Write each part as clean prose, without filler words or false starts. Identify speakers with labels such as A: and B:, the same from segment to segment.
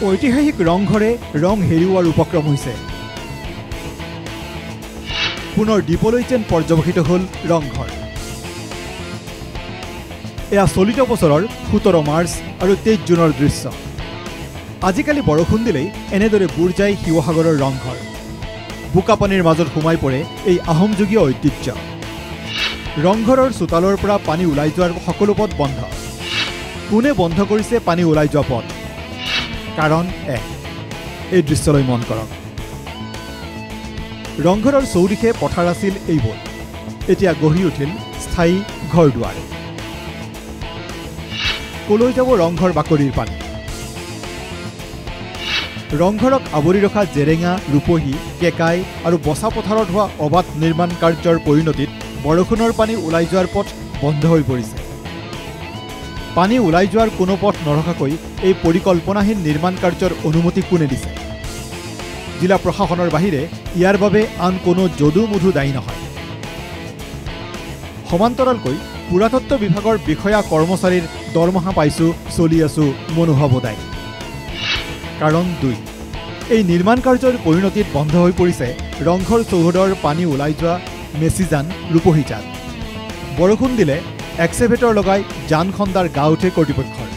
A: ঐতিহাসিক ৰংঘৰে ৰং হেৰুৱাৰ উপক্ৰম হৈছে। পুনৰ দ্বীপলৈ যেন পৰ্যবেক্ষিত হ'ল ৰংঘৰ। এয়া চলিত বছৰৰ 17 মাৰ্চ আৰু 23 জুনৰ দৃশ্য। আজিকালি বৰষুণ দিলেই এনেদৰে বুৰ যায় শিৱসাগৰৰ ৰংঘৰ। বোকাপানীৰ মাজত সোমাই পৰে এই আহোমযুগীয় ঐতিহ্য। ৰংঘৰৰ চোতালৰ পৰা পানী ওলাই যোৱাৰ সকলো পথ বন্ধ। কোনে বন্ধ কৰিছে পানী ওলাই যোৱা পথ? কাৰণ এই দৃশ্যলৈ মন কৰক। ৰংঘৰৰ চৌদিশে পথাৰ আছিল এইবোৰ, এতিয়া গঢ়ি উঠিল স্থায়ী ঘৰ দুৱাৰ। কলৈ যাব ৰংঘৰ বাকৰিৰ পানী? ৰংঘৰক আৱৰি ৰখা জেৰেঙা, ৰূপহী, কেকাই আৰু বচা পথাৰত হোৱা অবাধ নিৰ্মাণ কাৰ্যৰ পৰিণতিত বৰষুণৰ পানী ওলাই যোৱাৰ পথ বন্ধ হৈ পৰিছে। পানী ওলাই যোৱাৰ কোনো পথ নৰখাকৈ এই পৰিকল্পনাহীন নিৰ্মাণ কাৰ্যৰ অনুমতি কোনে দিছে? জিলা প্ৰশাসনৰ বাহিৰে ইয়াৰ বাবে আন কোনো যদু-মধু দায়ী নহয়। সমান্তৰালকৈ পুৰাতত্ব বিভাগৰ বিষয়া কৰ্মচাৰীৰ দৰমহা পাইছোঁ, চলি আছোঁ মনোভাৱদায়ী। কাৰণ 2, এই নিৰ্মাণ কাৰ্যৰ পৰিণতিত বন্ধ হৈ পৰিছে ৰংঘৰ চৌহদৰ পানী ওলাই যোৱা মেচিজান, ৰূপহী জান। বৰষুণ দিলে এক্সেভেটৰ লগাই জান খন্দাৰ গা উঠে কৰ্তৃপক্ষৰ।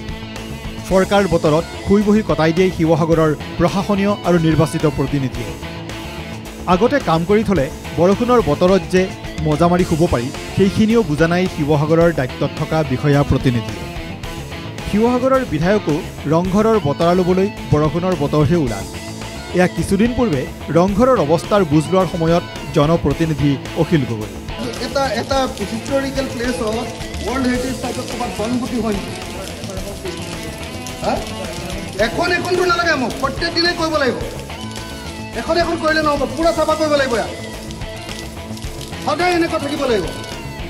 A: ফৰকাৰ বতৰত শুই বহি কটাই দিয়ে শিৱসাগৰৰ প্ৰশাসনীয় আৰু নিৰ্বাচিত প্ৰতিনিধিয়ে। আগতে কাম কৰি থ'লে বৰষুণৰ বতৰত যে মজা মাৰি শুব পাৰি, সেইখিনিও বুজা নাই শিৱসাগৰৰ দায়িত্বত থকা বিষয়া প্ৰতিনিধিয়ে। শিৱসাগৰৰ বিধায়কো ৰংঘৰৰ বতৰা ল'বলৈ বৰষুণৰ বতৰহে ওলাল। এয়া কিছুদিন পূৰ্বে ৰংঘৰৰ অৱস্থাৰ বুজ লোৱাৰ সময়ত জনপ্ৰতিনিধি অখিল গগৈ।
B: এটা হিষ্টৰিকেল প্লেচ ৱৰ্ল্ড হেৰিটেজ চাইটত ক'ৰবাত জনগুটি হয় নেকি? এখনটো নালাগে, মোক প্ৰত্যেক দিনে কৰিব লাগিব। এখন কৰিলে নহ'ব, পুৰা চাফা কৰিব লাগিব। ইয়াত সদায় এনেকুৱা থাকিব লাগিব।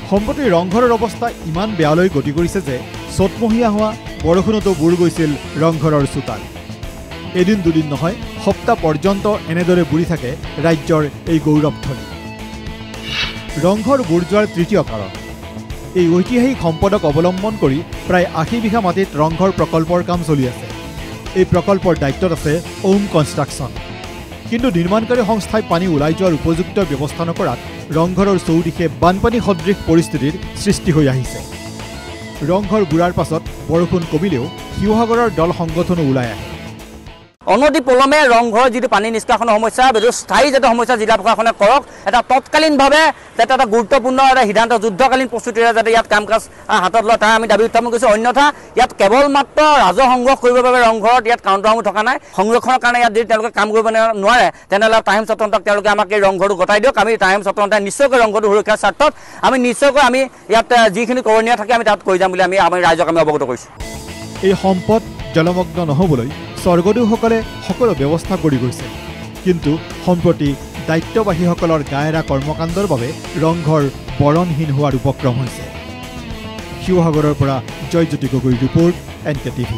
A: সম্প্ৰতি ৰংঘৰৰ অৱস্থা ইমান বেয়ালৈ গতি কৰিছে যে চ'তমহীয়া হোৱা বৰষুণতো বুৰ গৈছিল ৰংঘৰৰ চোতাল। এদিন দুদিন নহয়, সপ্তাহ পৰ্যন্ত এনেদৰে বুৰি থাকে ৰাজ্যৰ এই গৌৰৱথলী। ৰংঘৰ বুৰ যোৱাৰ তৃতীয় কাৰণ, এই ঐতিহাসিক সম্পদক অৱলম্বন কৰি প্ৰায় 80 বিঘা মাটিত ৰংঘৰ প্ৰকল্পৰ কাম চলি আছে। এই প্ৰকল্পৰ দায়িত্বত আছে ওম কনষ্ট্ৰাকশ্যন। কিন্তু নিৰ্মাণকাৰী সংস্থাই পানী ওলাই যোৱাৰ উপযুক্ত ব্যৱস্থা নকৰাত ৰংঘৰৰ চৌদিশে বানপানী সদৃশ পৰিস্থিতিৰ সৃষ্টি হৈ আহিছে। ৰংঘৰ বুঢ়াৰ পাছত বৰষুণ কমিলেও শিৱসাগৰৰ দল সংগঠনো ওলাই আহে।
C: অনতি পলমে ৰংঘৰৰ যিটো পানী নিষ্কাশনৰ সমস্যা, সেইটো স্থায়ী যাতে সমস্যা জিলা প্ৰশাসনে কৰক। এটা তৎকালীনভাৱে যাতে এটা গুৰুত্বপূৰ্ণ এটা সিদ্ধান্ত, যুদ্ধকালীন প্ৰস্তুতিৰে যাতে ইয়াত কাম কাজ হাতত লয়, তাৰ আমি দাবী উত্থাপন কৰিছোঁ। অন্যথা ইয়াত কেৱল মাত্ৰ ৰাজহ সংগ্ৰহ কৰিবৰ বাবে ৰংঘৰত ইয়াত কাউণ্টাৰসমূহ থকা নাই। সংৰক্ষণৰ কাৰণে ইয়াত যদি তেওঁলোকে কাম কৰিব নোৱাৰে, তেনেহ'লে টাইম স্বতন্ত্ৰক তেওঁলোকে আমাক এই ৰংঘৰটো গতাই দিয়ক। আমি টাইম স্বতন্ত্ৰই নিশ্চয়কৈ ৰংঘৰটো সুৰক্ষাৰ স্বাৰ্থত আমি নিশ্চয়কৈ আমি ইয়াত যিখিনি কৰণীয় থাকে আমি তাত কৰি যাম বুলি আমি ৰাইজক আমি অৱগত কৰিছোঁ।
A: এই সম্পদ জলমগ্ন নহ'বলৈ স্বৰ্গদেউসকলে সকলো ব্যৱস্থা কৰি গৈছে। কিন্তু সম্প্ৰতি দায়িত্ববাহীসকলৰ গায়েৰা কৰ্মকাণ্ডৰ বাবে ৰংঘৰ বৰণহীন হোৱাৰ উপক্ৰম হৈছে। শিৱসাগৰৰ পৰা জয়জ্যোতি গগৈৰ ৰিপৰ্ট, NK TV।